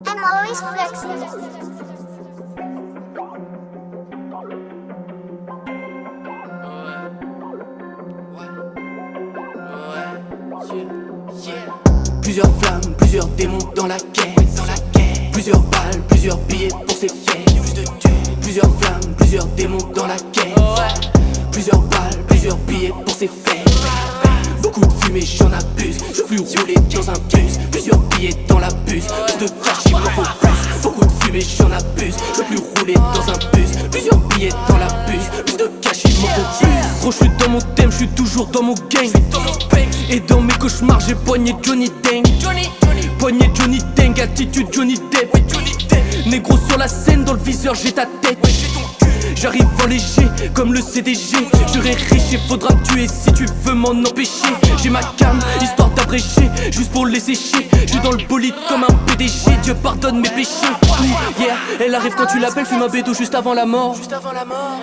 I'm always flexing. Plusieurs flammes, plusieurs démons dans la caisse. Plusieurs balles, plusieurs billets pour ses fesses. Plusieurs flammes, plusieurs démons dans la caisse. Plusieurs balles, plusieurs billets pour ses fesses. Beaucoup de fumée, j'en abuse. Je veux plus rouler dans un bus. Plusieurs billets dans la bus. Plus de cash, il m'en faut plus. Beaucoup de fumée, j'en abuse. Je veux plus rouler dans un bus. Plusieurs billets dans la bus. Plus de cash, il m'en faut plus. Gros, je suis dans mon thème, je suis toujours dans mon gang. Et dans mes cauchemars, j'ai poigné Johnny Dang. Poigné Johnny Dang, attitude Johnny Depp. Négro sur la scène, dans le viseur, j'ai ta tête. J'arrive en léger, comme le CDG. Je serai riche et faudra me tuer si tu veux m'en empêcher. J'ai ma cam, histoire d'abréger, juste pour les sécher. Je suis dans le bolide comme un PDG, Dieu pardonne mes péchés. Yeah, elle arrive quand tu l'appelles, fume un bédo juste avant la mort.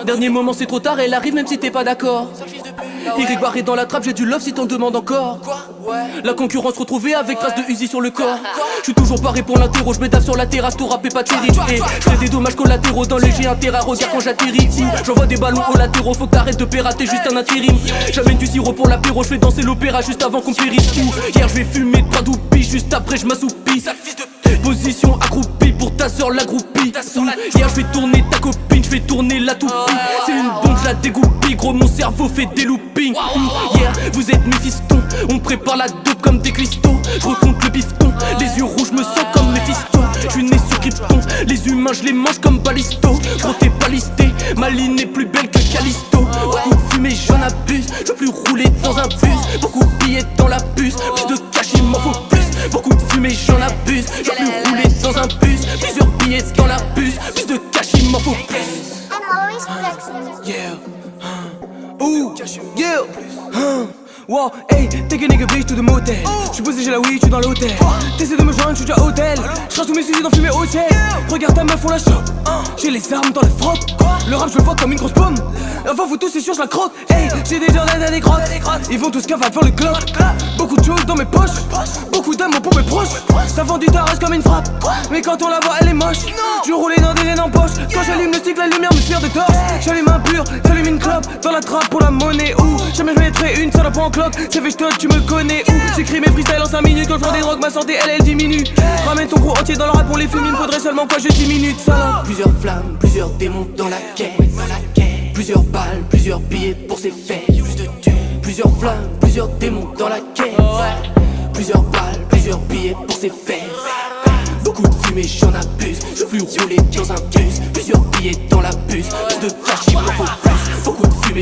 Dernier moment c'est trop tard, elle arrive même si t'es pas d'accord. Eric Barré dans la trappe, j'ai du love si t'en demandes encore. La concurrence retrouvée avec trace de Uzi sur le corps. Je suis toujours paré pour l'interro, je m'édave sur la terrasse, tout rap est pas terrible. Et je fais des dommages collatéraux dans les G1 terra, regarde quand j'atterris. J'envoie des ballons aux latéraux, faut que t'arrêtes de pérater juste un intérim. J'amène du sirop pour l'apéro, je fais danser l'opéra juste avant qu'on périsse. Hier je vais fumer 3 doupies, juste après je m'assoupis. Position accroupie pour ta soeur la groupie. Hier je vais tourner ta copine, je vais tourner la toupie. C'est une bombe, je la dégoupille, gros mon cerveau fait des loopings. Yeah, vous êtes mes fistons, on prépare la dope comme des cristaux. Je recompte le bifton, les yeux rouges me sentent comme Mephisto. Je suis né sur Krypton, les humains je les mange comme Balisto. Gros t'es pas listé, ma ligne est plus belle que Callisto. Beaucoup de fumée j'en abuse, je veux plus rouler dans un bus. Beaucoup de billets dans la puce, plus de cash il m'en faut plus. Beaucoup de fumée j'en abuse, je veux plus rouler dans un bus. Plusieurs billets dans la puce, plus de cash il m'en faut plus. I'm always flexing. Yeah, ooh, yeah, wow, hey, take a nigga bitch to the motel. J'suis posé, j'ai la weed, j'suis dans l'hôtel. T'essaies de me joindre, j'suis déjà hôtel. J'crache tous mes sujets dans fumée au ciel. Regarde ta meuf, on la chope. J'ai les armes dans le froc. Le rap, je le vois comme une grosse pomme. Enfin, vous tous, c'est sûr, j'la croque. Hey, j'ai des Jordan à des crottes. Ils vont tous cavaler pour le club. Beaucoup de choses dans mes poches. Beaucoup d'amour pour mes proches. T'as vendu ta race comme une frappe. Mais quand on la voit, elle est moche. Je roulais dans des laines en poche. Quand j'allume le stick, la lumière me sert de torche. J'allume un pur, j'allume une clope. Dans la trappe pour la monnaie. Ouh, jamais je mettrai une salope en clope. C'est fait j'tote, tu me connais. Ouh, j'écris mes freestyles en 5 minutes. Quand je prends des drogues, ma santé elle diminue. Ramène ton gros entier dans le rap, on les fume. Il me faudrait seulement quoi, j'ai 10 minutes, salope. Plusieurs flammes, plusieurs démons dans la caisse. Plusieurs balles, plusieurs billets pour ses fesses. Plusieurs flammes, plusieurs démons dans la caisse. Plusieurs balles, plusieurs billets pour ses fesses. Beaucoup de fumée, j'en abuse. Je veux plus rouler dans un bus. Plusieurs billets dans la puce. Plus de cash, il m'en faut plus.